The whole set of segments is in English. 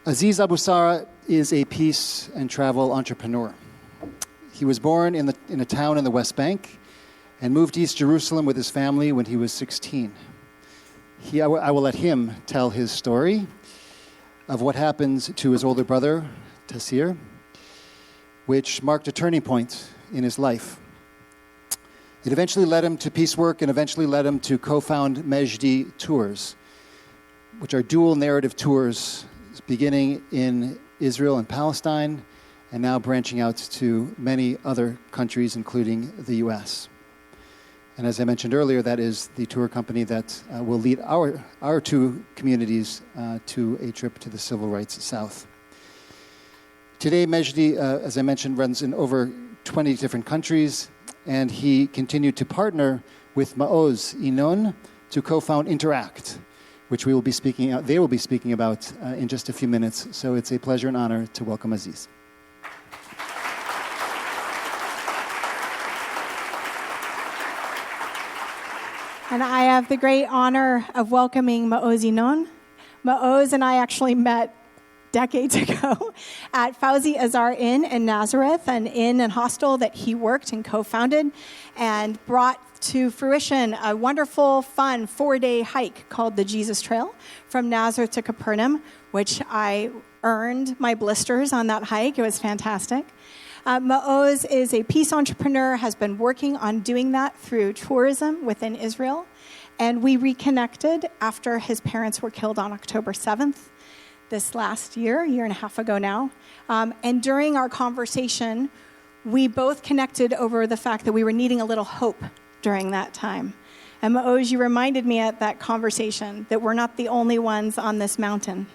Aziz Abu Sarah is a peace and travel entrepreneur. He was born in a town in the West Bank and moved to East Jerusalem with his family when he was 16. I will let him tell his story of what happened to his older brother, Tassir, which marked a turning point in his life. It eventually led him to peace work and eventually led him to co-found Mejdi Tours, which are dual narrative tours beginning in Israel and Palestine and now branching out to many other countries, including the U.S. And as I mentioned earlier, that is the tour company that will lead our two communities to a trip to the Civil Rights South. Today, Mejdi, as I mentioned, runs in over 20 different countries, and he continued to partner with Maoz, Inon, to co-found Interact, which they will be speaking about in just a few minutes. So it's a pleasure and honor to welcome Aziz. And I have the great honor of welcoming Maoz Inon. Maoz and I actually met decades ago at Fawzi Azar Inn in Nazareth, an inn and hostel that he worked and co-founded and brought to fruition a wonderful, fun 4-day hike called the Jesus Trail from Nazareth to Capernaum, which I earned my blisters on that hike. It was fantastic. Maoz is a peace entrepreneur, has been working on doing that through tourism within Israel. And we reconnected after his parents were killed on October 7th this last year and a half ago now. And during our conversation, we both connected over the fact that we were needing a little hope during that time. And Maoz, you reminded me at that conversation that we're not the only ones on this mountain,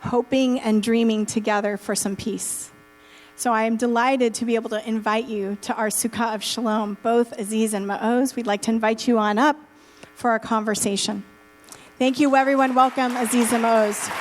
hoping and dreaming together for some peace. So I am delighted to be able to invite you to our Sukkah of Shalom, both Aziz and Maoz. We'd like to invite you on up for our conversation. Thank you, everyone. Welcome, Aziz and Maoz.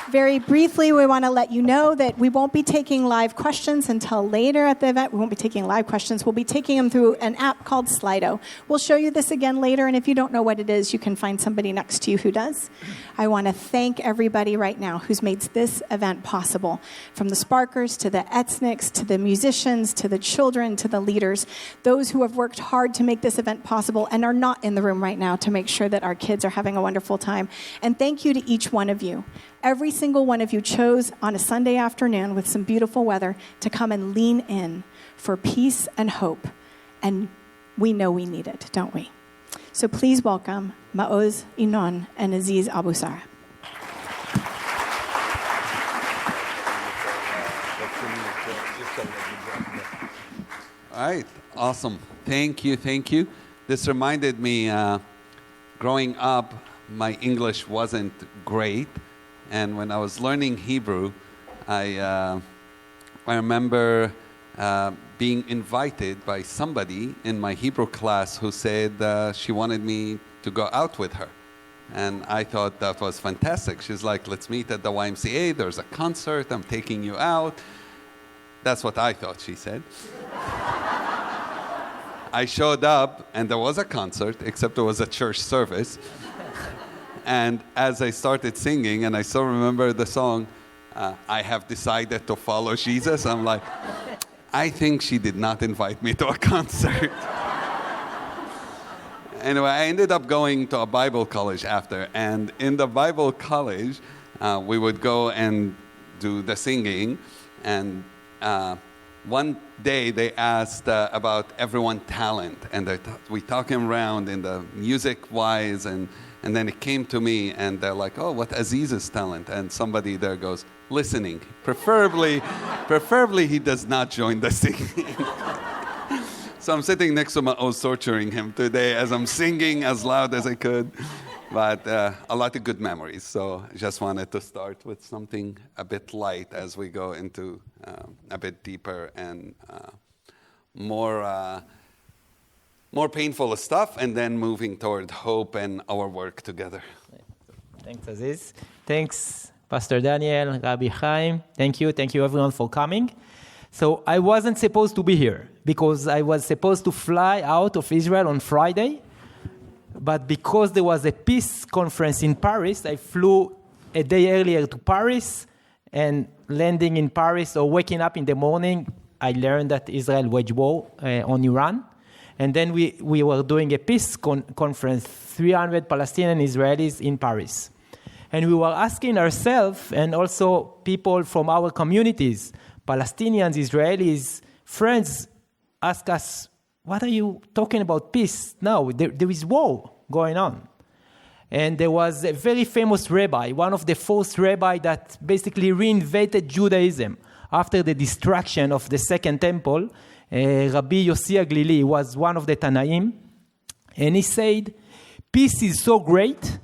Very briefly, we want to let you know that we won't be taking live questions until later at the event. We won't be taking live questions. We'll be taking them through an app called Slido. We'll show you this again later, and if you don't know what it is, you can find somebody next to you who does. I want to thank everybody right now who's made this event possible, from the Sparkers to the Ethnics to the musicians to the children to the leaders, those who have worked hard to make this event possible and are not in the room right now to make sure that our kids are having a wonderful time. And thank you to each one of you. Every single one of you chose on a Sunday afternoon with some beautiful weather to come and lean in for peace and hope. And we know we need it, don't we? So please welcome Maoz Inon and Aziz Abu Sarah. All right, awesome. Thank you. This reminded me, growing up, my English wasn't great. And when I was learning Hebrew, I remember being invited by somebody in my Hebrew class who said she wanted me to go out with her. And I thought that was fantastic. She's like, let's meet at the YMCA. There's a concert. I'm taking you out. That's what I thought she said. I showed up, and there was a concert, except it was a church service. And as I started singing, and I still remember the song, I have decided to follow Jesus, I'm like, I think she did not invite me to a concert. Anyway, I ended up going to a Bible college after. And in the Bible college, we would go and do the singing. And one day they asked about everyone's talent. And we talking around in the music-wise, and then it came to me, and they're like, oh, what Aziz's talent? And somebody there goes, listening. Preferably he does not join the singing. So I'm sitting next to Maoz, torturing him today as I'm singing as loud as I could. But a lot of good memories. So I just wanted to start with something a bit light as we go into a bit deeper and more painful stuff, and then moving toward hope and our work together. Thanks, Aziz. Thanks, Pastor Daniel, Rabbi Chaim. Thank you everyone for coming. So I wasn't supposed to be here because I was supposed to fly out of Israel on Friday, But because there was a peace conference in Paris, I flew a day earlier to Paris, and landing in Paris or waking up in the morning, I learned that Israel waged war on Iran. And then we were doing a peace conference, 300 Palestinian Israelis in Paris. And we were asking ourselves, and also people from our communities, Palestinians, Israelis, friends, ask us, what are you talking about peace? No, there is war going on. And there was a very famous rabbi, one of the first rabbi that basically reinvented Judaism after the destruction of the Second Temple. Rabbi Yossi Aglili was one of the Tanaim. And he said, peace is so great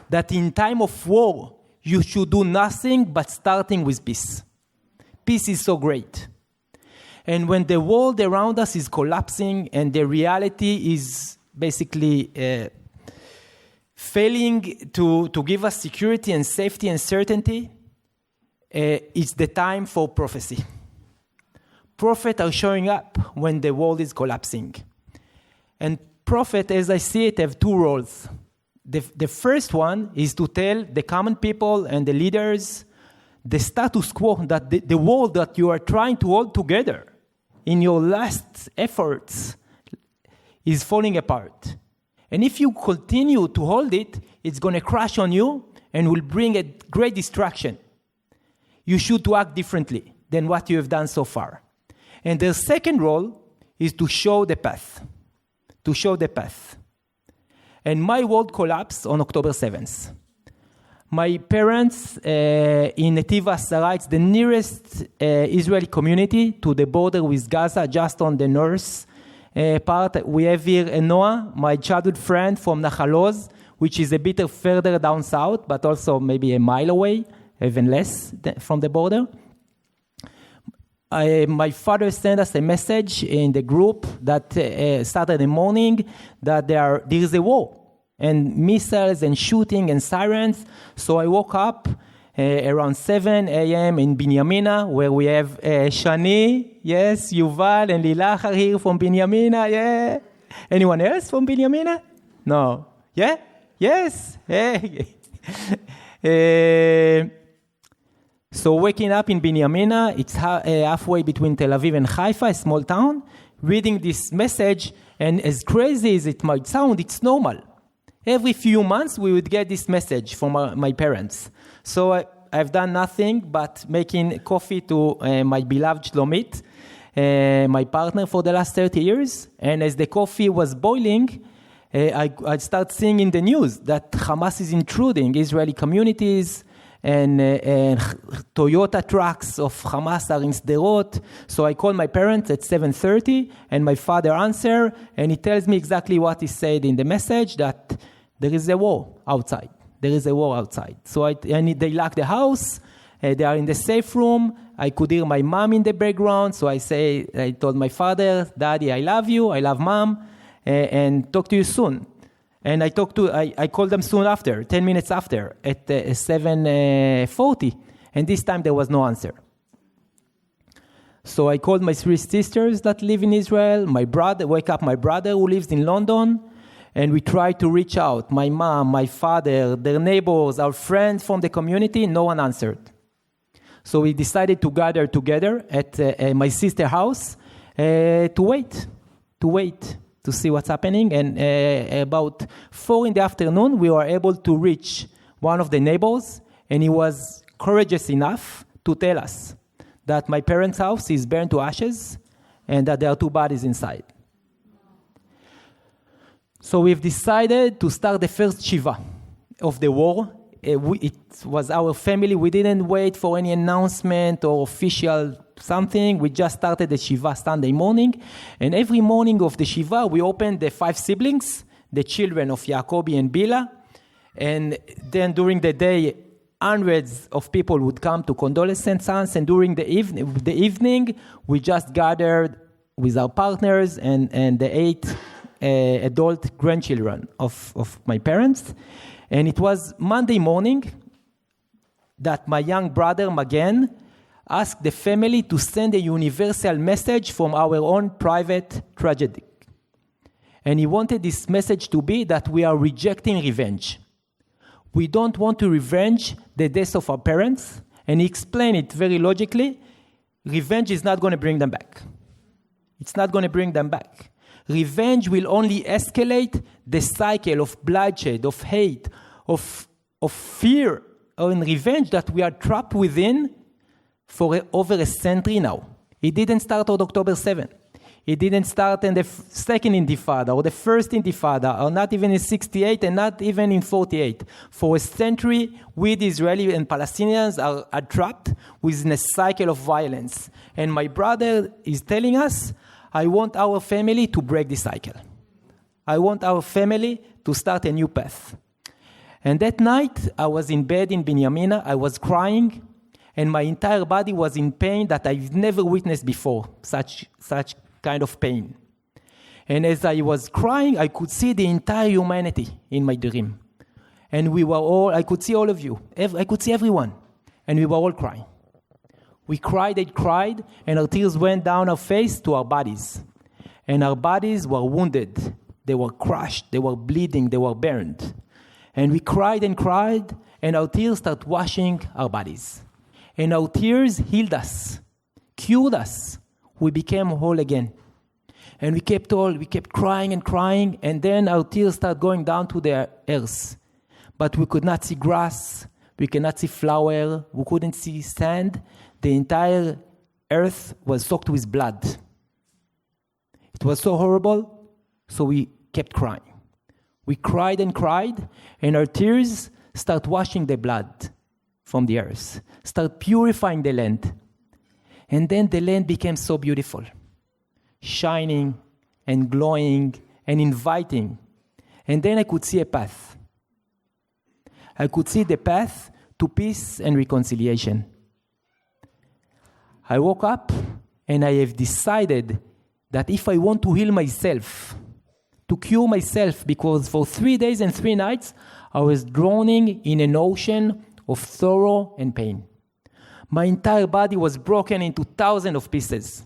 that in time of war, you should do nothing but starting with peace. Peace is so great. And when the world around us is collapsing and the reality is basically failing to give us security and safety and certainty, it's the time for prophecy. Prophets are showing up when the world is collapsing. And prophets, as I see it, have two roles. The first one is to tell the common people and the leaders the status quo, that the world that you are trying to hold together in your last efforts is falling apart. And if you continue to hold it, it's going to crash on you and will bring a great distraction. You should act differently than what you have done so far. And the second role is to show the path. To show the path. And my world collapsed on October 7th. My parents in Netiv Asara, it's the nearest Israeli community to the border with Gaza, just on the north part. We have here Noah, my childhood friend from Nahal Oz, which is a bit further down south, but also maybe a mile away, even less from the border. My father sent us a message in the group that Saturday morning that there is a war and missiles and shooting and sirens. So I woke up around 7 a.m. in Binyamina, where we have Shani, yes, Yuval and Lilach are here from Binyamina, yeah. Anyone else from Binyamina? No. Yeah? Yes? Hey. So waking up in Binyamina, it's halfway between Tel Aviv and Haifa, a small town, reading this message, and as crazy as it might sound, it's normal. Every few months, we would get this message from my parents. So I've done nothing but making coffee to my beloved Shlomit, my partner for the last 30 years. And as the coffee was boiling, I started seeing in the news that Hamas is intruding Israeli communities, and Toyota trucks of Hamas are in Sderot. So I called my parents at 7:30, and my father answered, and he tells me exactly what he said in the message, that there is a war outside. There is a war outside. So they lock the house. They are in the safe room. I could hear my mom in the background. So I told my father, Daddy, I love you. I love Mom, and talk to you soon. And I called them soon after, 10 minutes after, at 7:40. And this time there was no answer. So I called my 3 sisters that live in Israel, my brother who lives in London, and we tried to reach out. My mom, my father, their neighbors, our friends from the community, no one answered. So we decided to gather together at my sister's house to wait. To see what's happening, and about 4 p.m, we were able to reach one of the neighbors, and he was courageous enough to tell us that my parents' house is burned to ashes, and that there are 2 bodies inside. So we've decided to start the first Shiva of the war. It was our family. We didn't wait for any announcement or official something. We just started the Shiva Sunday morning. And every morning of the Shiva, we opened the 5 siblings, the children of Yaakov and Bila. And then during the day, hundreds of people would come to condolence and sons. And during the evening, we just gathered with our partners and the 8 adult grandchildren of my parents. And it was Monday morning that my young brother, Magen, asked the family to send a universal message from our own private tragedy. And he wanted this message to be that we are rejecting revenge. We don't want to revenge the death of our parents. And he explained it very logically. Revenge is not going to bring them back. It's not going to bring them back. Revenge will only escalate the cycle of bloodshed, of hate, of fear, and revenge that we are trapped within for over a century now. It didn't start on October 7th. It didn't start in the second Intifada or the first Intifada, or not even in 68 and not even in 48. For a century, we, the Israeli and Palestinians, are trapped within a cycle of violence. And my brother is telling us, I want our family to break this cycle. I want our family to start a new path. And that night, I was in bed in Binyamina. I was crying, and my entire body was in pain that I've never witnessed before, such kind of pain. And as I was crying, I could see the entire humanity in my dream. And I could see all of you. I could see everyone. And we were all crying. We cried, and our tears went down our face to our bodies. And our bodies were wounded. They were crushed. They were bleeding. They were burned. And we cried, and our tears started washing our bodies. And our tears healed us, cured us. We became whole again. And we kept crying, and then our tears started going down to the earth. But we could not see grass, we could not see flower, we couldn't see sand. The entire earth was soaked with blood. It was so horrible, so we kept crying. We cried, and our tears started washing the blood from the earth, started purifying the land. And then the land became so beautiful, shining and glowing and inviting. And then I could see a path. I could see the path to peace and reconciliation. I woke up and I have decided that if I want to heal myself, to cure myself, because for 3 days and 3 nights, I was drowning in an ocean of sorrow and pain. My entire body was broken into thousands of pieces.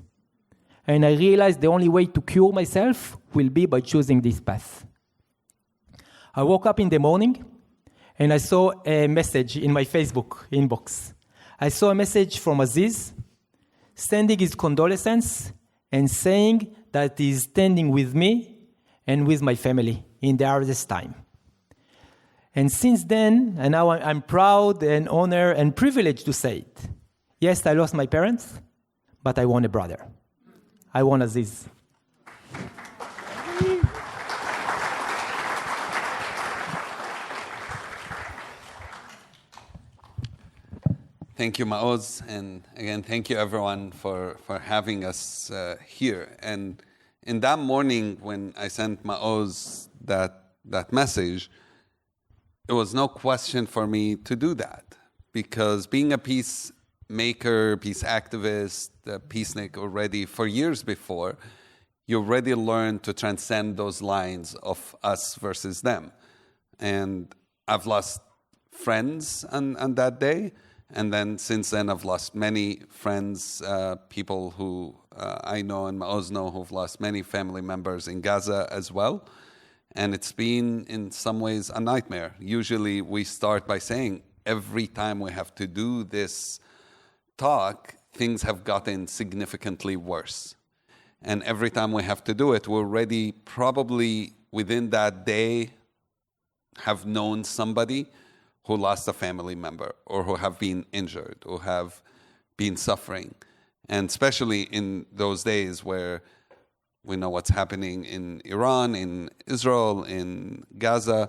And I realized the only way to cure myself will be by choosing this path. I woke up in the morning and I saw a message in my Facebook inbox. I saw a message from Aziz sending his condolences and saying that he's standing with me and with my family in the hardest time. And since then, and now I'm proud and honored and privileged to say it. Yes, I lost my parents, but I won a brother. I won Aziz. Thank you, Maoz, and again, thank you everyone for having us here. And in that morning when I sent Maoz that message, it was no question for me to do that, because being a peacemaker, peace activist, peacenik already for years before, you already learned to transcend those lines of us versus them. And I've lost friends on that day. And then since then, I've lost many friends, people who I know and Maoz know who've lost many family members in Gaza as well. And it's been, in some ways, a nightmare. Usually we start by saying, every time we have to do this talk, things have gotten significantly worse. And every time we have to do it, we're already probably within that day have known somebody who lost a family member or who have been injured or have been suffering. And especially in those days where we know what's happening in Iran, in Israel, in Gaza,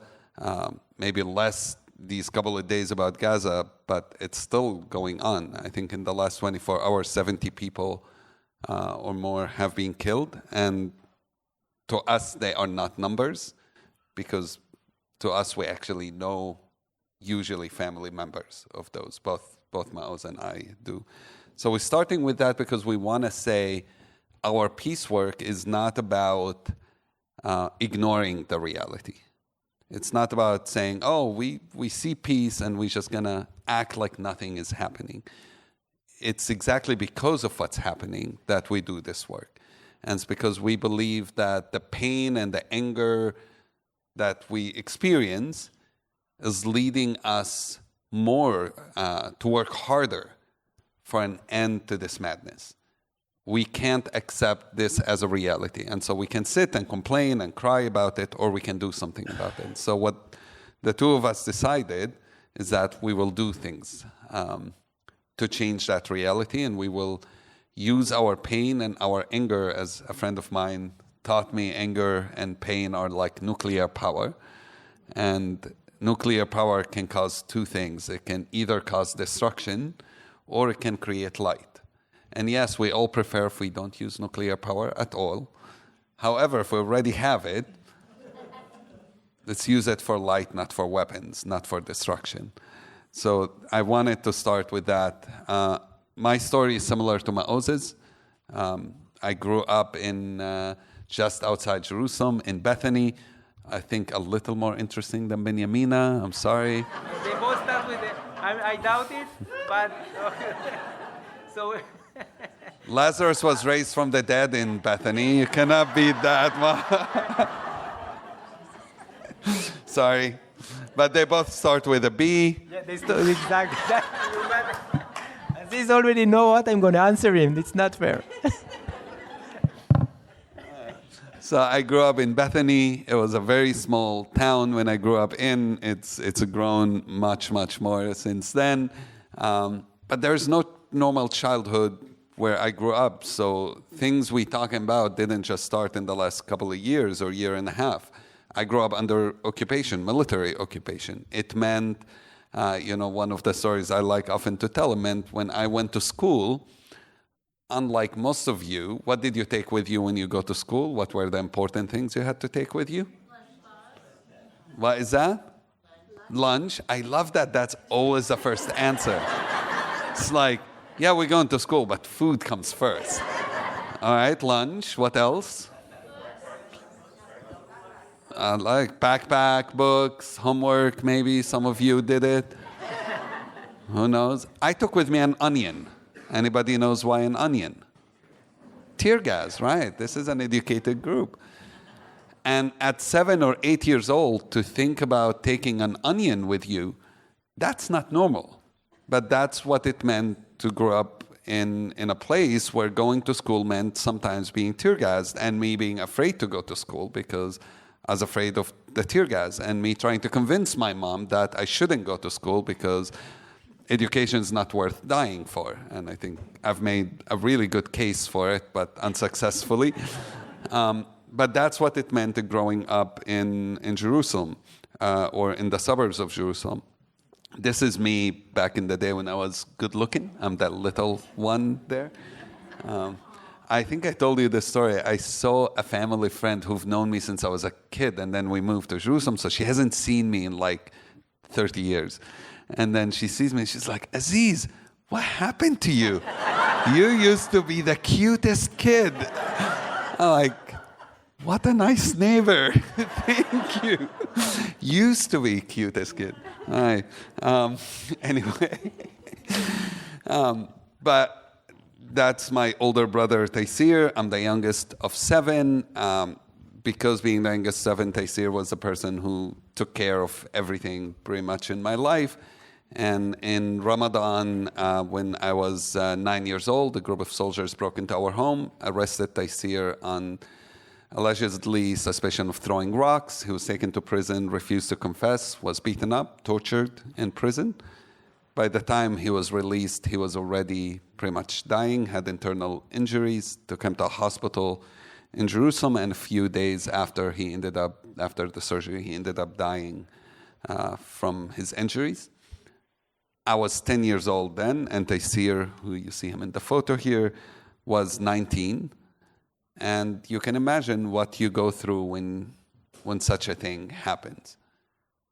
maybe less these couple of days about Gaza, but it's still going on. I think in the last 24 hours, 70 people or more have been killed. And to us, they are not numbers, because to us, we actually know usually family members of those, both Maoz and I do. So we're starting with that because we want to say our peace work is not about ignoring the reality. It's not about saying, oh, we see peace and we're just going to act like nothing is happening. It's exactly because of what's happening that we do this work. And it's because we believe that the pain and the anger that we experience is leading us more to work harder for an end to this madness. We can't accept this as a reality. And so we can sit and complain and cry about it, or we can do something about it. So what the two of us decided is that we will do things to change that reality, and we will use our pain and our anger. As a friend of mine taught me, anger and pain are like nuclear power. And nuclear power can cause two things. It can either cause destruction or it can create light. And yes, we all prefer if we don't use nuclear power at all. However, if we already have it, let's use it for light, not for weapons, not for destruction. So I wanted to start with that. My story is similar to Maoz's. I grew up in just outside Jerusalem, in Bethany. I think a little more interesting than Benjamina. I'm sorry. They both start with it. I doubt it, but so. Lazarus was raised from the dead in Bethany. You cannot beat that one. Sorry. But they both start with a B. Yeah, they start exactly. Aziz already know what I'm going to answer him. It's not fair. So I grew up in Bethany. It was a very small town when I grew up in. It's grown much, much more since then. But there's no normal childhood where I grew up. So things we talking about didn't just start in the last couple of years or year and a half. I grew up under occupation, military occupation. It meant, one of the stories I like often to tell, it meant when I went to school, unlike most of you, what did you take with you when you go to school? What were the important things you had to take with you? What is that? Lunch. I love that. That's always the first answer. It's like, yeah, we're going to school, but food comes first. All right, lunch. What else? Like backpack, books, homework, maybe. Some of you did it. Who knows? I took with me an onion. Anybody knows why an onion? Tear gas, right? This is an educated group. And at 7 or 8 years old, to think about taking an onion with you, that's not normal. But that's what it meant to grow up in a place where going to school meant sometimes being tear gassed, and me being afraid to go to school because I was afraid of the tear gas, and me trying to convince my mom that I shouldn't go to school because education is not worth dying for. And I think I've made a really good case for it, but unsuccessfully. But that's what it meant growing up in Jerusalem or in the suburbs of Jerusalem. This is me back in the day when I was good looking. I'm that little one there. I think I told you this story. I saw a family friend who've known me since I was a kid, and then we moved to Jerusalem, so she hasn't seen me in like 30 years. And then she sees me, and she's like, Aziz, what happened to you? You used to be the cutest kid. I'm like, what a nice neighbor. Thank you. Used to be cutest kid. All right. Anyway. But that's my older brother, Taysir. I'm the youngest of 7. Because being the youngest 7, Taysir was the person who took care of everything pretty much in my life. And in Ramadan, when I was 9 years old, a group of soldiers broke into our home, arrested Taysir on allegedly suspicion of throwing rocks. He was taken to prison, refused to confess, was beaten up, tortured in prison. By the time he was released, he was already pretty much dying, had internal injuries, took him to a hospital in Jerusalem, and a few days after the surgery, he ended up dying from his injuries. I was 10 years old then, and Taysir, who you see him in the photo here, was 19. And you can imagine what you go through when such a thing happens.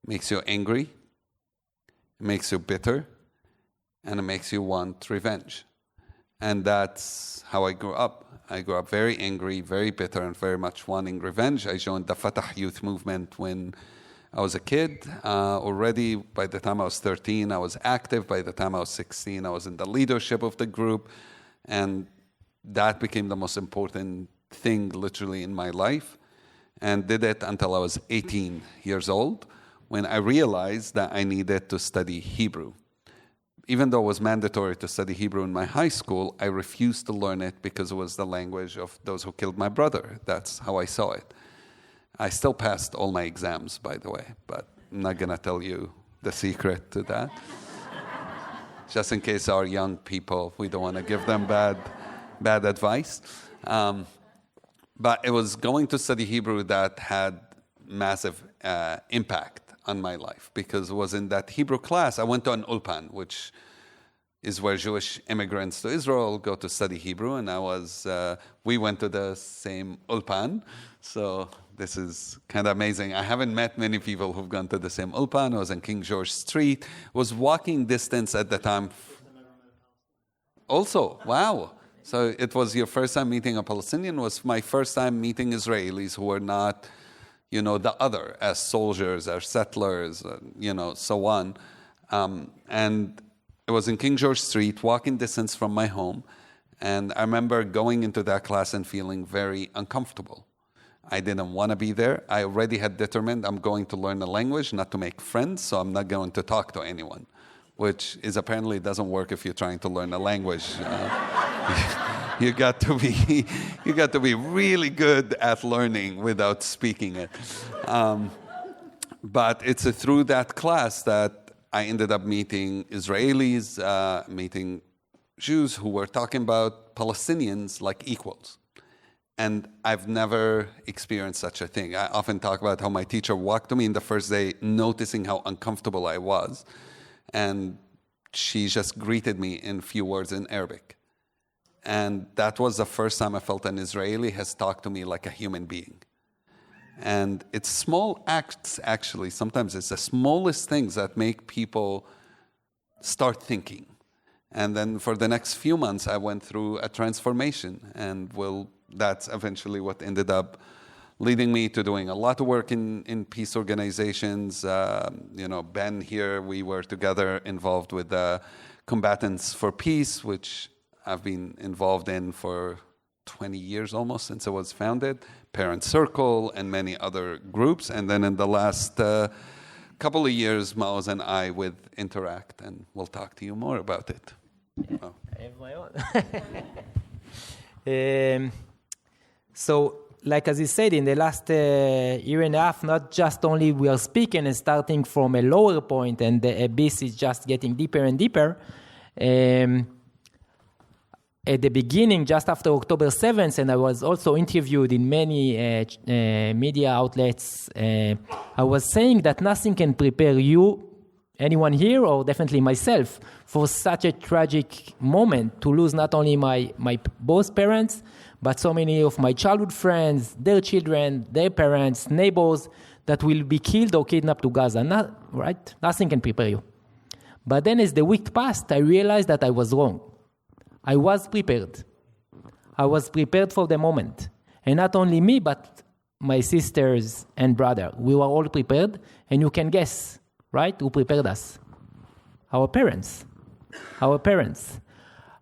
It makes you angry, it makes you bitter, and it makes you want revenge. And that's how I grew up. I grew up very angry, very bitter, and very much wanting revenge. I joined the Fatah youth movement when I was a kid. Already, by the time I was 13, I was active. By the time I was 16, I was in the leadership of the group. And that became the most important thing literally in my life, and did it until I was 18 years old, when I realized that I needed to study Hebrew. Even though it was mandatory to study Hebrew in my high school, I refused to learn it because it was the language of those who killed my brother. That's how I saw it. I still passed all my exams, by the way, but I'm not going to tell you the secret to that. Just in case our young people, we don't want to give them bad advice. But it was going to study Hebrew that had massive impact on my life, because it was in that Hebrew class. I went to an ulpan, which is where Jewish immigrants to Israel go to study Hebrew, and we went to the same ulpan. So this is kind of amazing. I haven't met many people who've gone to the same ulpan. I was in King George Street. It was walking distance at the time. Also, wow. So it was your first time meeting a Palestinian. It was my first time meeting Israelis who were not, the other, as soldiers, as settlers, so on. And it was in King George Street, walking distance from my home. And I remember going into that class and feeling very uncomfortable. I didn't want to be there. I already had determined I'm going to learn a language, not to make friends, so I'm not going to talk to anyone, which is apparently doesn't work if you're trying to learn a language. You got to be really good at learning without speaking it. But it's through that class that I ended up meeting Israelis, meeting Jews who were talking about Palestinians like equals. And I've never experienced such a thing. I often talk about how my teacher walked to me in the first day, noticing how uncomfortable I was. And she just greeted me in few words in Arabic. And that was the first time I felt an Israeli has talked to me like a human being. And it's small acts, actually. Sometimes it's the smallest things that make people start thinking. And then for the next few months, I went through a transformation. And that's eventually what ended up leading me to doing a lot of work in peace organizations. Ben here, we were together involved with the Combatants for Peace, which I've been involved in for 20 years almost since it was founded, Parent Circle, and many other groups. And then in the last couple of years, Maoz and I with Interact, and we'll talk to you more about it. Oh. I have my own. So, like Aziz said, in the last year and a half, not just only we are speaking and starting from a lower point, and the abyss is just getting deeper and deeper. At the beginning, just after October 7th, and I was also interviewed in many media outlets, I was saying that nothing can prepare you, anyone here, or definitely myself, for such a tragic moment, to lose not only my both parents, but so many of my childhood friends, their children, their parents, neighbors, that will be killed or kidnapped to Gaza. Right? Nothing can prepare you. But then as the week passed, I realized that I was wrong. I was prepared. I was prepared for the moment. And not only me, but my sisters and brother. We were all prepared. And you can guess, right? Who prepared us? Our parents. Our parents.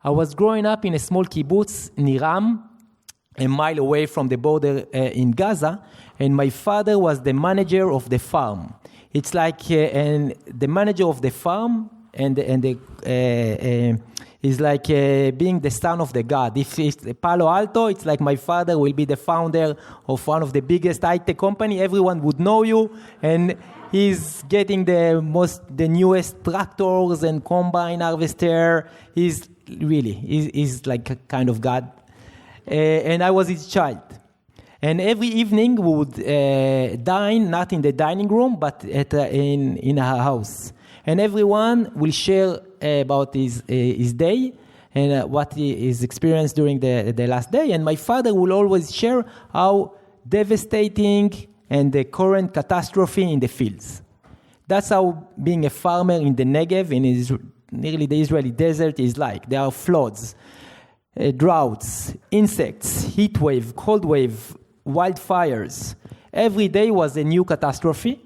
I was growing up in a small kibbutz, Niram, a mile away from the border in Gaza. And my father was the manager of the farm. It's like the manager of the farm is like being the son of the god. If it's Palo Alto, it's like my father will be the founder of one of the biggest high-tech company. Everyone would know you, and he's getting the newest tractors and combine harvester. He's like a kind of god. And I was his child. And every evening we would dine, not in the dining room, but in our house. And everyone will share about his day and what is experienced during the last day. And my father will always share how devastating and the current catastrophe in the fields. That's how being a farmer in the Negev, nearly the Israeli desert, is like. There are floods, droughts, insects, heat wave, cold wave, wildfires. Every day was a new catastrophe.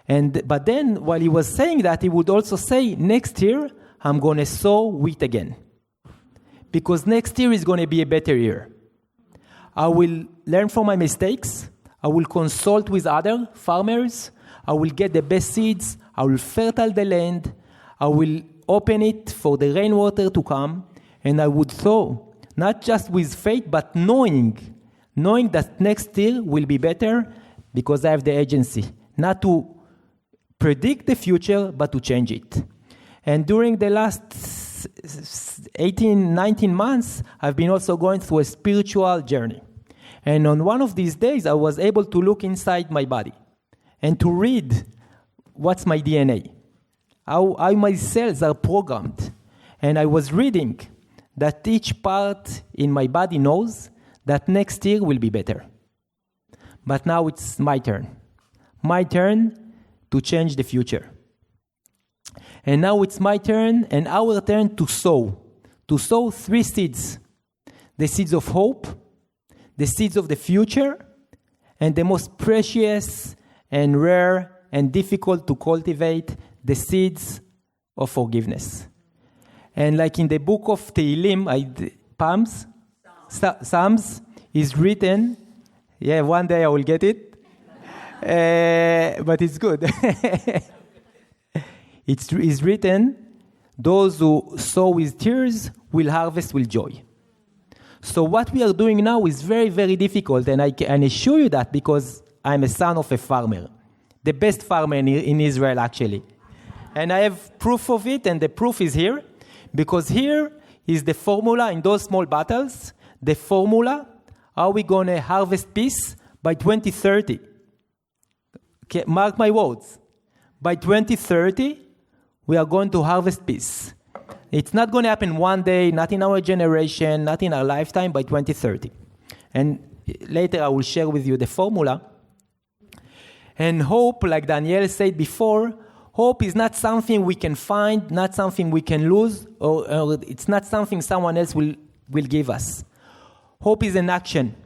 But then, while he was saying that, he would also say, next year, I'm going to sow wheat again. Because next year is going to be a better year. I will learn from my mistakes. I will consult with other farmers. I will get the best seeds. I will fertile the land. I will open it for the rainwater to come. And I would sow, not just with faith, but knowing that next year will be better because I have the agency. Not to predict the future, but to change it. And during the last 18, 19 months, I've been also going through a spiritual journey. And on one of these days, I was able to look inside my body and to read what's my DNA, how my cells are programmed. And I was reading that each part in my body knows that next year will be better. But now it's my turn to change the future. And now it's my turn and our turn to sow 3 seeds. The seeds of hope, the seeds of the future, and the most precious and rare and difficult to cultivate, the seeds of forgiveness. And like in the book of Tehillim, Psalms is written, one day I will get it, but it's good. It is written, those who sow with tears will harvest with joy. So what we are doing now is very, very difficult, and I can assure you that because I'm a son of a farmer, the best farmer in Israel, actually. And I have proof of it, and the proof is here, because here is the formula in those small bottles, the formula, how we going to harvest peace by 2030. Okay, mark my words. By 2030, we are going to harvest peace. It's not going to happen one day, not in our generation, not in our lifetime, by 2030. And later I will share with you the formula. And hope, like Daniel said before, hope is not something we can find, not something we can lose, or it's not something someone else will give us. Hope is an action.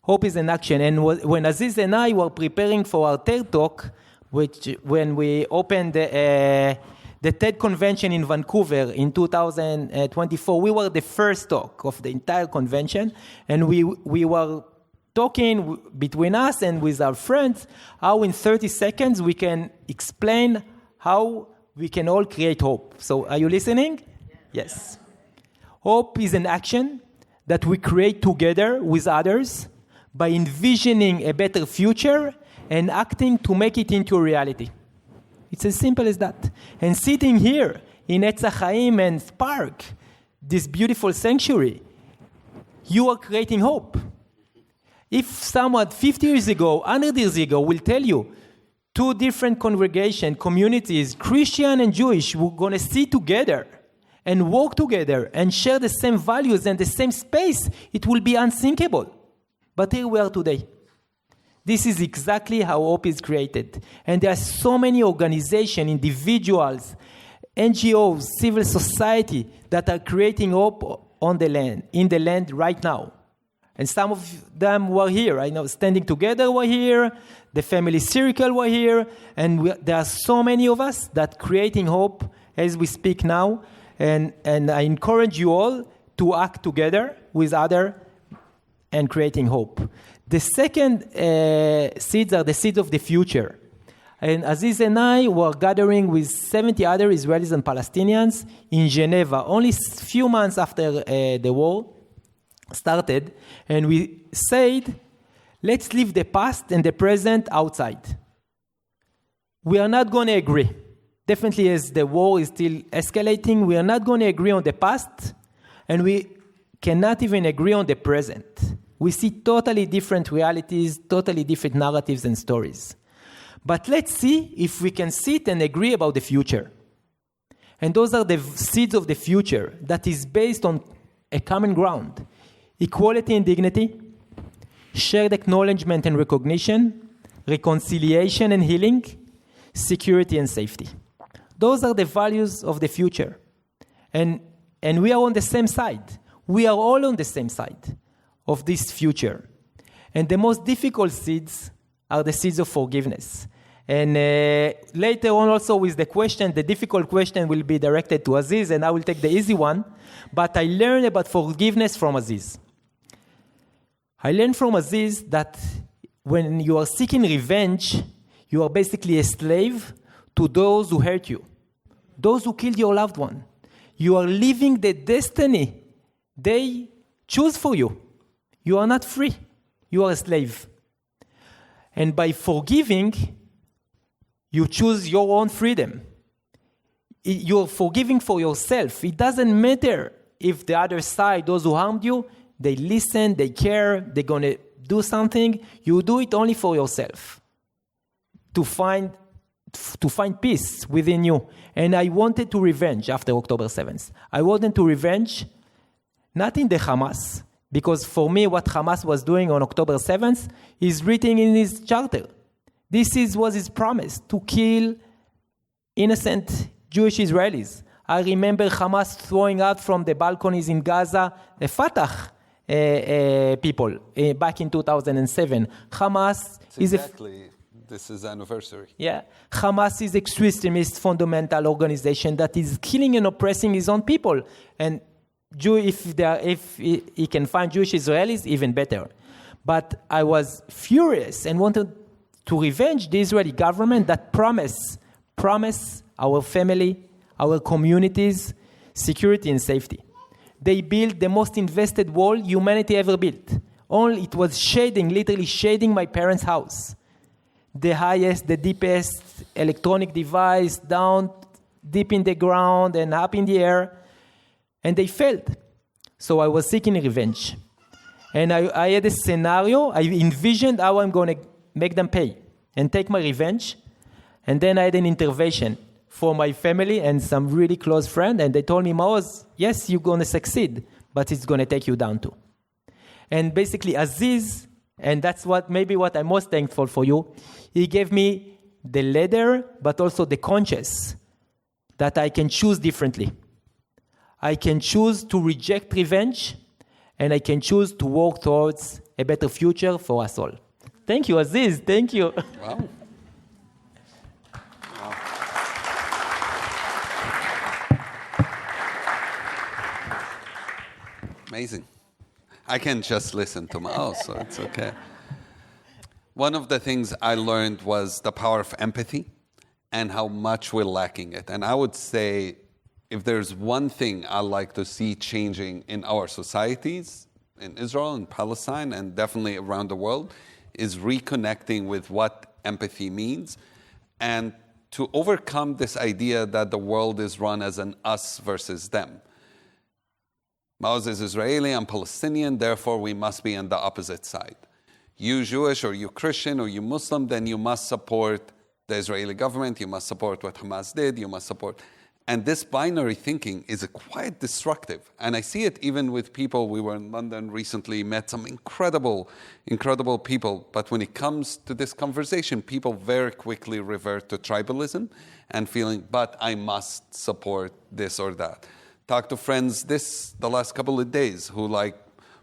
Hope is an action. And when Aziz and I were preparing for our TED Talk, when we opened the TED Convention in Vancouver in 2024, we were the first talk of the entire convention, and we were talking between us and with our friends how in 30 seconds we can explain how we can all create hope. So are you listening? Yes. Hope is an action that we create together with others by envisioning a better future and acting to make it into a reality. It's as simple as that. And sitting here in Etz HaChaim and Spark, this beautiful sanctuary, you are creating hope. If someone 50 years ago, 100 years ago, will tell you 2 different communities, Christian and Jewish, were going to sit together and work together and share the same values and the same space, it will be unthinkable. But here we are today. This is exactly how hope is created. And there are so many organizations, individuals, NGOs, civil society that are creating hope on the land, in the land right now. And some of them were here. I know Standing Together were here, the Family Circle were here, and there are so many of us that creating hope as we speak now. And I encourage you all to act together with others and creating hope. The second seeds are the seeds of the future. And Aziz and I were gathering with 70 other Israelis and Palestinians in Geneva, only a few months after the war started. And we said, let's leave the past and the present outside. We are not going to agree. Definitely as the war is still escalating, we are not going to agree on the past, and we cannot even agree on the present. We see totally different realities, totally different narratives and stories. But let's see if we can sit and agree about the future. And those are the seeds of the future that is based on a common ground. Equality and dignity, shared acknowledgement and recognition, reconciliation and healing, security and safety. Those are the values of the future. And we are on the same side. We are all on the same side of this future. And the most difficult seeds are the seeds of forgiveness. And later on also with the question, the difficult question will be directed to Aziz, and I will take the easy one. But I learned about forgiveness from Aziz. I learned from Aziz that when you are seeking revenge, you are basically a slave to those who hurt you, those who killed your loved one. You are living the destiny they choose for you. You are not free. You are a slave. And by forgiving, you choose your own freedom. You're forgiving for yourself. It doesn't matter if the other side, those who harmed you, they listen, they care, they're going to do something. You do it only for yourself, to find peace within you. And I wanted to revenge after October 7th. I wanted to revenge, not in the Hamas, because for me, what Hamas was doing on October 7th is written in his charter. This was his promise, to kill innocent Jewish Israelis. I remember Hamas throwing out from the balconies in Gaza the Fatah people back in 2007. Hamas is this is anniversary. Yeah, Hamas is extremist fundamental organization that is killing and oppressing his own people. And if he can find Jewish Israelis, even better. But I was furious and wanted to revenge the Israeli government that promise our family, our communities, security and safety. They built the most invested wall humanity ever built. It was literally shading my parents' house. The highest, the deepest electronic device down deep in the ground and up in the air. And they failed. So I was seeking revenge. And I had a scenario. I envisioned how I'm going to make them pay and take my revenge. And then I had an intervention for my family and some really close friend. And they told me, Maoz, yes, you're going to succeed, but it's going to take you down too. And basically Aziz, and that's what I'm most thankful for you, he gave me the ladder, but also the conscience that I can choose differently. I can choose to reject revenge, and I can choose to work towards a better future for us all. Thank you, Aziz. Thank you. Wow. Amazing. I can just listen to Maoz, so it's okay. One of the things I learned was the power of empathy and how much we're lacking it. And I would say, if there's one thing I like to see changing in our societies, in Israel and Palestine, and definitely around the world, is reconnecting with what empathy means, and to overcome this idea that the world is run as an us versus them. Maoz is Israeli, I'm Palestinian, therefore we must be on the opposite side. You Jewish or you Christian or you Muslim, then you must support the Israeli government, you must support what Hamas did, you must support. And this binary thinking is quite destructive. And I see it even with people. We were in London recently, met some incredible people. But when it comes to this conversation, people very quickly revert to tribalism and feeling, but I must support this or that. Talked to friends the last couple of days who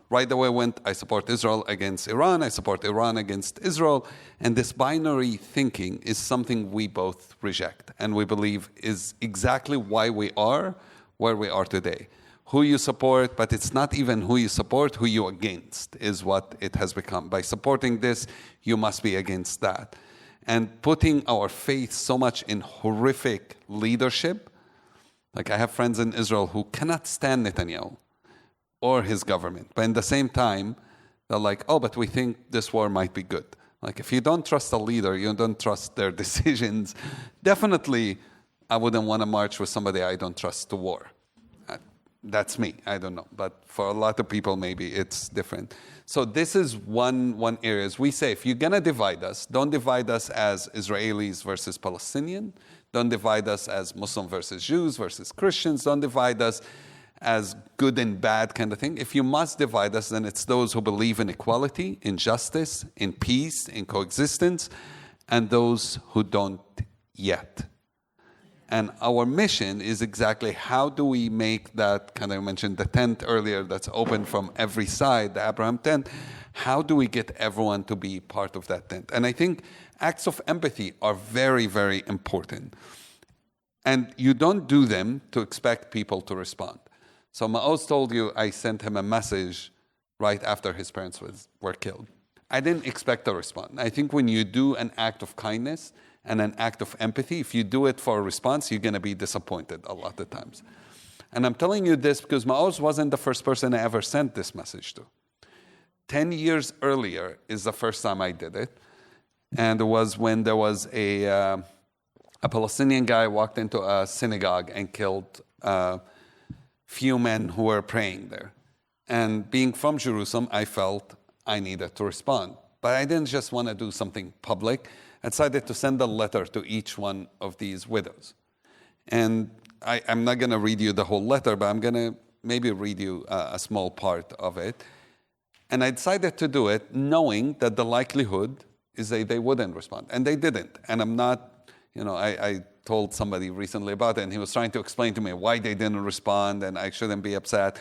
right away went, I support Israel against Iran, I support Iran against Israel. And this binary thinking is something we both reject and we believe is exactly why we are where we are today. Who you support, but it's not even who you support, who you against is what it has become. By supporting this, you must be against that. And putting our faith so much in horrific leadership. I have friends in Israel who cannot stand Netanyahu or his government. But in the same time, they're like, oh, but we think this war might be good. If you don't trust a leader, you don't trust their decisions. Definitely, I wouldn't want to march with somebody I don't trust to war. That's me. I don't know. But for a lot of people, maybe it's different. So this is one area. As we say, if you're going to divide us, don't divide us as Israelis versus Palestinian. Don't divide us as Muslim versus Jews versus Christians. Don't divide us as good and bad kind of thing. If you must divide us, then it's those who believe in equality, in justice, in peace, in coexistence, and those who don't yet. And our mission is exactly how do we make that, I mentioned the tent earlier that's open from every side, the Abraham tent. How do we get everyone to be part of that tent? And I think acts of empathy are very, very important. And you don't do them to expect people to respond. So Maoz told you I sent him a message right after his parents were killed. I didn't expect a response. I think when you do an act of kindness and an act of empathy, if you do it for a response, you're going to be disappointed a lot of times. And I'm telling you this because Maoz wasn't the first person I ever sent this message to. 10 years earlier is the first time I did it. And it was when there was a Palestinian guy walked into a synagogue and killed a few men who were praying there. And being from Jerusalem, I felt I needed to respond. But I didn't just want to do something public. I decided to send a letter to each one of these widows. And I'm not going to read you the whole letter, but I'm going to maybe read you a small part of it. And I decided to do it knowing that the likelihood is that they wouldn't respond. And they didn't. And I'm not, I told somebody recently about it, and he was trying to explain to me why they didn't respond, and I shouldn't be upset.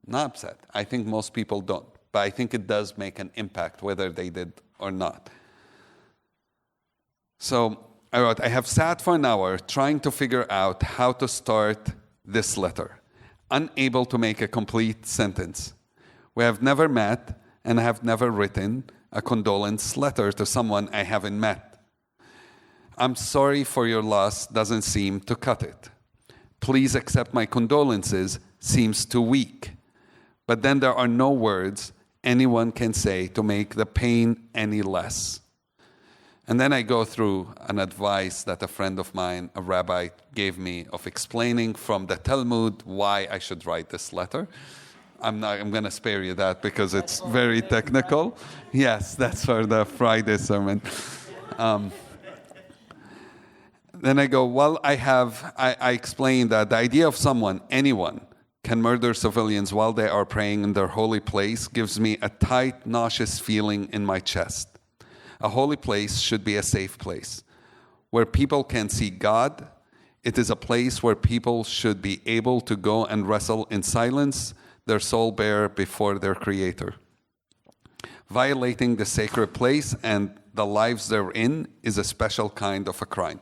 I'm not upset. I think most people don't. But I think it does make an impact, whether they did or not. So I wrote, I have sat for an hour trying to figure out how to start this letter, unable to make a complete sentence. We have never met, and I have never written a condolence letter to someone I haven't met. I'm sorry for your loss doesn't seem to cut it. Please accept my condolences seems too weak. But then there are no words anyone can say to make the pain any less. And then I go through an advice that a friend of mine, a rabbi, gave me of explaining from the Talmud why I should write this letter. I'm going to spare you that because it's very technical. Yes, that's for the Friday sermon. Then I go, I explain that the idea of anyone, can murder civilians while they are praying in their holy place gives me a tight, nauseous feeling in my chest. A holy place should be a safe place where people can see God. It is a place where people should be able to go and wrestle in silence, their soul bare before their Creator. Violating the sacred place and the lives therein is a special kind of a crime.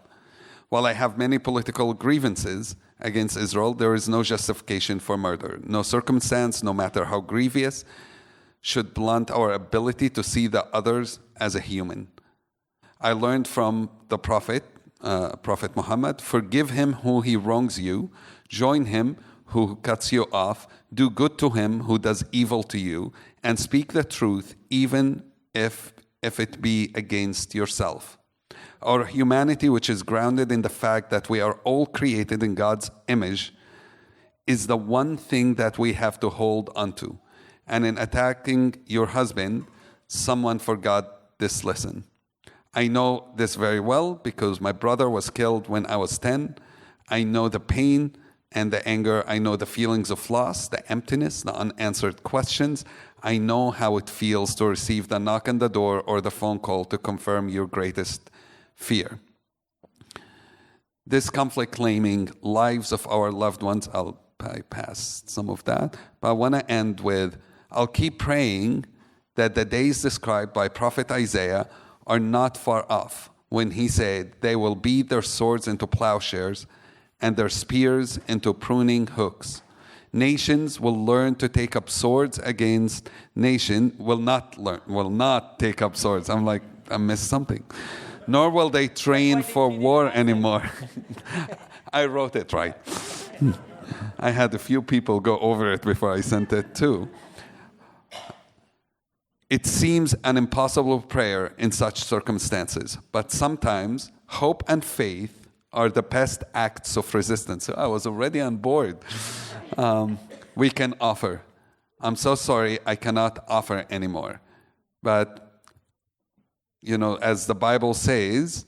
While I have many political grievances against Israel, there is no justification for murder. No circumstance, no matter how grievous, should blunt our ability to see the others as a human. I learned from the Prophet Muhammad, forgive him who he wrongs you, join him who cuts you off, do good to him who does evil to you, and speak the truth even if it be against yourself. Our humanity, which is grounded in the fact that we are all created in God's image, is the one thing that we have to hold onto. And in attacking your husband, someone forgot this lesson. I know this very well because my brother was killed when I was 10. I know the pain and the anger. I know the feelings of loss, the emptiness, the unanswered questions. I know how it feels to receive the knock on the door or the phone call to confirm your greatest fear. This conflict claiming lives of our loved ones, I'll bypass some of that, but I want to end with, I'll keep praying that the days described by Prophet Isaiah are not far off when he said, they will beat their swords into plowshares and their spears into pruning hooks. Nations will learn to take up swords against nation, will not take up swords. I'm like, I missed something. Nor will they train for war anymore. I wrote it right. I had a few people go over it before I sent it too. It seems an impossible prayer in such circumstances, but sometimes hope and faith are the best acts of resistance. So I was already on board. We can offer. I'm so sorry I cannot offer anymore. But as the Bible says,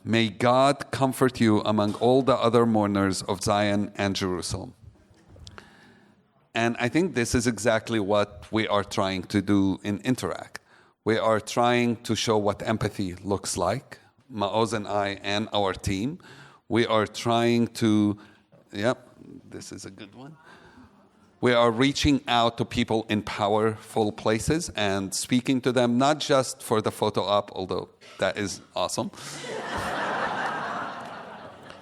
may God comfort you among all the other mourners of Zion and Jerusalem. And I think this is exactly what we are trying to do in Interact. We are trying to show what empathy looks like, Maoz and I and our team. We are trying to, this is a good one. We are reaching out to people in powerful places and speaking to them, not just for the photo op, although that is awesome.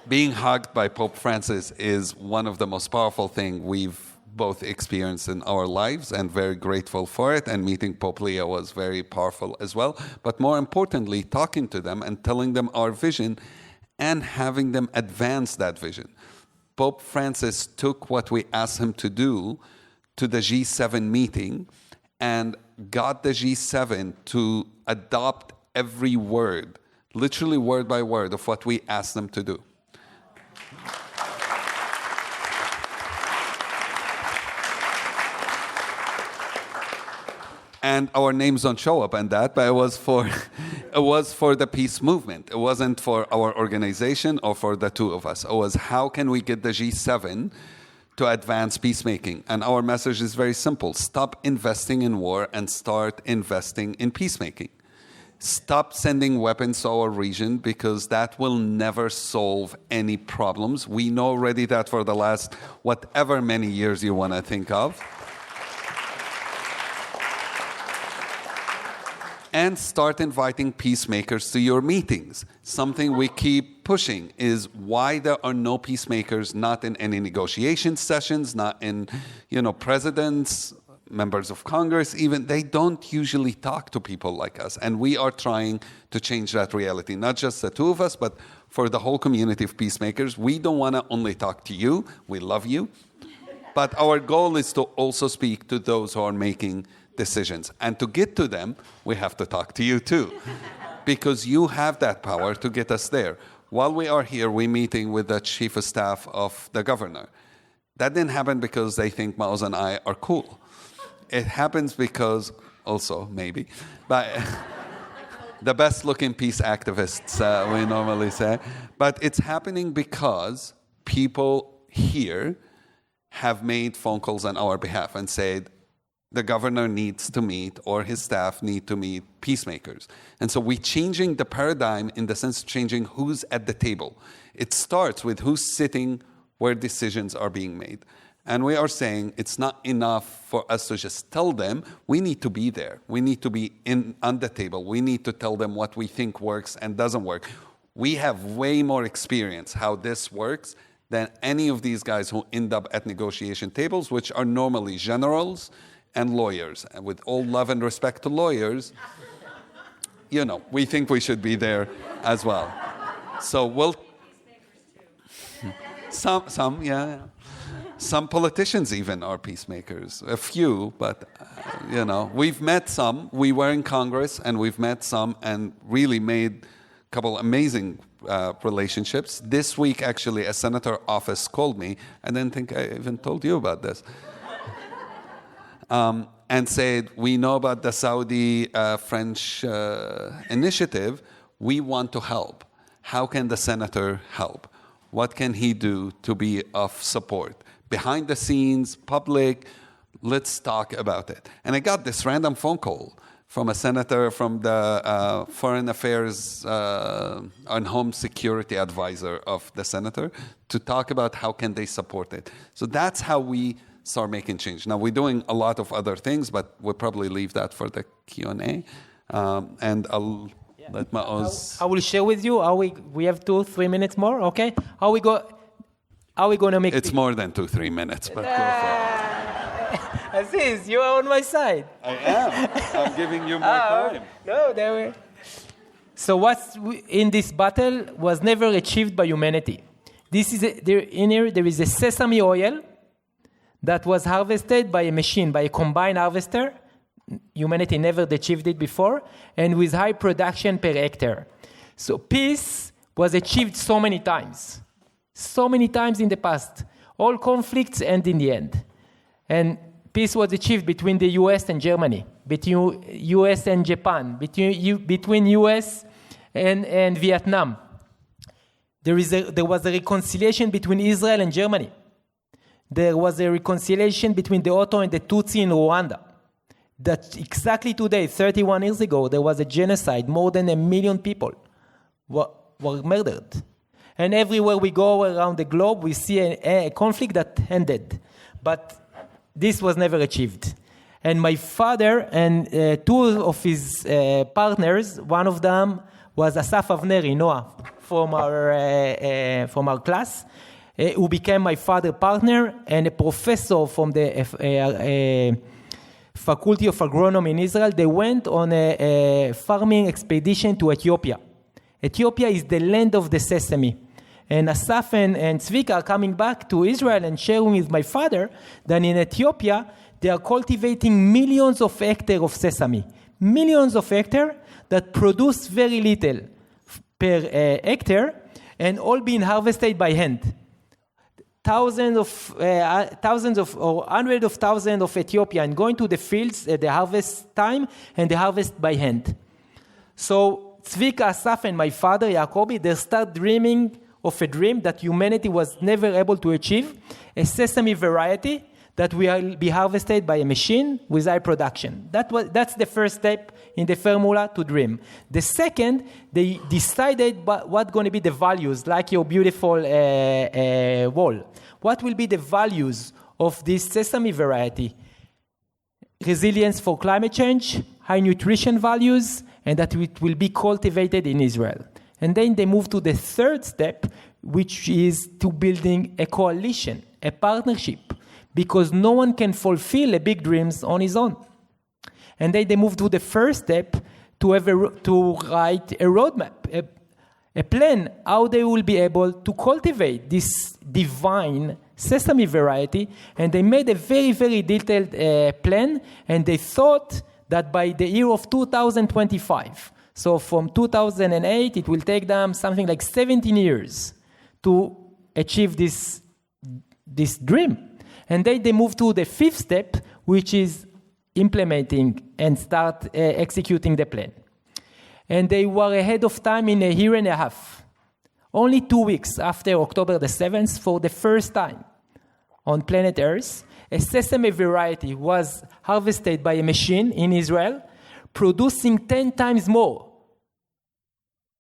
Being hugged by Pope Francis is one of the most powerful things we've both experienced in our lives and very grateful for it. And meeting Pope Leo was very powerful as well. But more importantly, talking to them and telling them our vision and having them advance that vision. Pope Francis took what we asked him to do to the G7 meeting and got the G7 to adopt every word, literally word by word, of what we asked them to do. And our names don't show up in that, but it was for the peace movement. It wasn't for our organization or for the two of us. It was how can we get the G7 to advance peacemaking? And our message is very simple. Stop investing in war and start investing in peacemaking. Stop sending weapons to our region because that will never solve any problems. We know already that for the last whatever many years you want to think of. And start inviting peacemakers to your meetings. Something we keep pushing is why there are no peacemakers, not in any negotiation sessions, not in, presidents, members of Congress, even. They don't usually talk to people like us. And we are trying to change that reality, not just the two of us, but for the whole community of peacemakers. We don't want to only talk to you. We love you. But our goal is to also speak to those who are making decisions. And to get to them, we have to talk to you too, because you have that power to get us there. While we are here, we're meeting with the chief of staff of the governor. That didn't happen because they think Maoz and I are cool. It happens because, also maybe, but the best looking peace activists, we normally say. But it's happening because people here have made phone calls on our behalf and said, the governor needs to meet, or his staff need to meet peacemakers. And so we're changing the paradigm in the sense of changing who's at the table. It starts with who's sitting where decisions are being made. And we are saying it's not enough for us to just tell them. We need to be there. We need to be on the table. We need to tell them what we think works and doesn't work. We have way more experience how this works than any of these guys who end up at negotiation tables, which are normally generals and lawyers. And with all love and respect to lawyers, we think we should be there as well. So yeah. Some politicians even are peacemakers. A few, but, we've met some. We were in Congress, and we've met some and really made a couple amazing relationships. This week, actually, a senator office called me. I didn't think I even told you about this. And said, we know about the Saudi-French initiative. We want to help. How can the senator help? What can he do to be of support? Behind the scenes, public, let's talk about it. And I got this random phone call from a senator from the Foreign Affairs and Home Security Advisor of the senator to talk about how can they support it. So that's how we start making change. Now, we're doing a lot of other things, but we'll probably leave that for the Q&A. And I'll let Maoz. I will share with you how we have 2-3 minutes more, okay? How we going to make it's more than 2-3 minutes, but go for it. Aziz, you are on my side. I am. I'm giving you more time. No, there we. So what's in this battle was never achieved by humanity. In here there is a sesame oil that was harvested by a machine, by a combined harvester. Humanity never achieved it before, and with high production per hectare. So peace was achieved so many times in the past. All conflicts end in the end. And peace was achieved between the US and Germany, between US and Japan, between US and Vietnam. There was a reconciliation between Israel and Germany. There was a reconciliation between the Hutu and the Tutsi in Rwanda. That exactly today, 31 years ago, there was a genocide. More than 1 million people were murdered. And everywhere we go around the globe, we see a conflict that ended. But this was never achieved. And my father and two of his partners, one of them was Asaf Avneri, Noah, from our class. who became my father's partner and a professor from the Faculty of Agronomy in Israel. They went on a farming expedition to Ethiopia. Ethiopia is the land of the sesame. And Asaf and Tzvika are coming back to Israel and sharing with my father that in Ethiopia, they are cultivating millions of hectares of sesame. Millions of hectares that produce very little per hectare and all being harvested by hand. Thousands or hundreds of thousands of Ethiopians going to the fields at the harvest time and they harvest by hand. So Tzvika, Asaf, and my father, Yacobi, they start dreaming of a dream that humanity was never able to achieve, a sesame variety that will be harvested by a machine with high production. That's the first step in the formula to dream. The second, they decided what going to be the values, like your beautiful wall. What will be the values of this sesame variety? Resilience for climate change, high nutrition values, and that it will be cultivated in Israel. And then they move to the third step, which is to building a coalition, a partnership, because no one can fulfill a big dreams on his own. And then they move to the first step to write a roadmap, a plan how they will be able to cultivate this divine sesame variety. And they made a very, very detailed plan, and they thought that by the year of 2025, so from 2008, it will take them something like 17 years to achieve this dream. And then they move to the fifth step, which is implementing and start executing the plan. And they were ahead of time in a year and a half. Only 2 weeks after October the 7th, for the first time on planet Earth, a sesame variety was harvested by a machine in Israel, producing 10 times more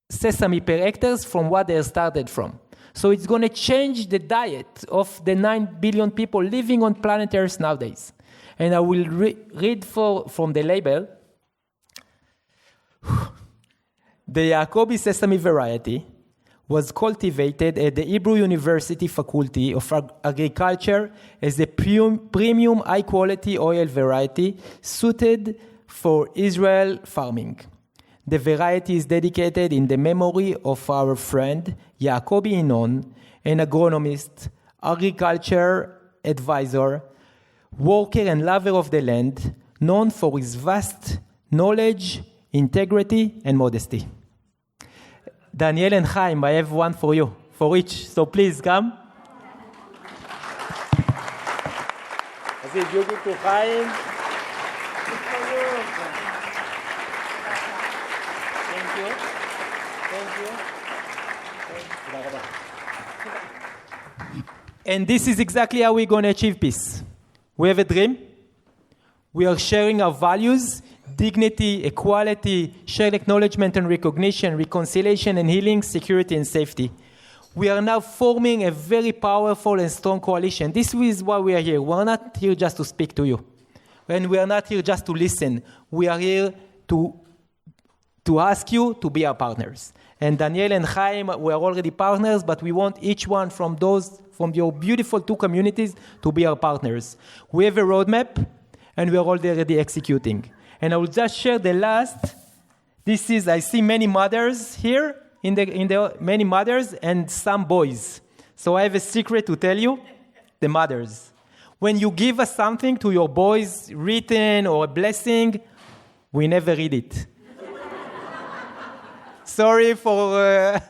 sesame per hectares from what they started from. So it's going to change the diet of the 9 billion people living on planet Earth nowadays. And I will read from the label. The Yacobi sesame variety was cultivated at the Hebrew University Faculty of Agriculture as a premium high-quality oil variety suited for Israel farming. The variety is dedicated in the memory of our friend Yacobi Inon, an agronomist, agriculture advisor, worker and lover of the land, known for his vast knowledge, integrity, and modesty. Daniel and Chaim, I have one for you, for each. So please come. Aziz, you give to Chaim. Thank you. And this is exactly how we're going to achieve peace. We have a dream. We are sharing our values, dignity, equality, shared acknowledgement and recognition, reconciliation and healing, security and safety. We are now forming a very powerful and strong coalition. This is why we are here. We are not here just to speak to you. And we are not here just to listen. We are here to ask you to be our partners. And Daniel and Chaim, we are already partners, but we want each one from your beautiful two communities to be our partners. We have a roadmap, and we are already executing. And I will just share the last. This is, I see many mothers here, in the many mothers and some boys. So I have a secret to tell you, the mothers. When you give us something to your boys, written or a blessing, we never read it. Sorry for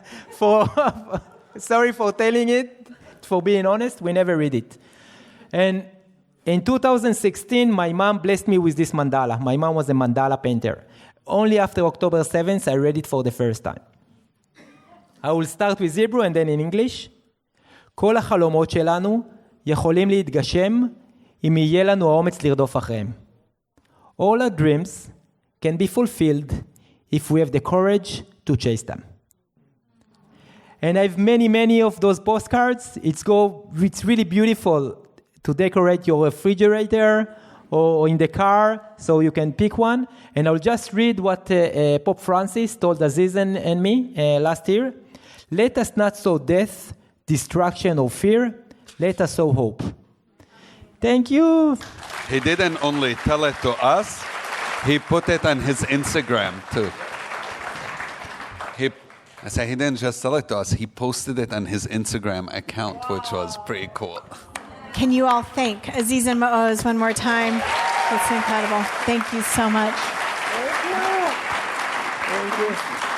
telling it, for being honest, we never read it. And in 2016, my mom blessed me with this mandala. My mom was a mandala painter. Only after October 7th, I read it for the first time. I will start with Hebrew and then in English. כל החלומות שלנו יכולים להתגשם אם יהיה לנו האומץ לרדוף אחריהם. All our dreams can be fulfilled if we have the courage to chase them. And I have many of those postcards. It's really beautiful to decorate your refrigerator or in the car, so you can pick one. And I'll just read what Pope Francis told Aziz and me last year. Let us not sow death distraction, or fear. Let us sow hope. Thank you. He didn't only tell it to us, he put it on his Instagram too. He didn't just tell it to us, he posted it on his Instagram account, which was pretty cool. Can you all thank Aziz and Maoz one more time? That's incredible. Thank you so much. Thank you.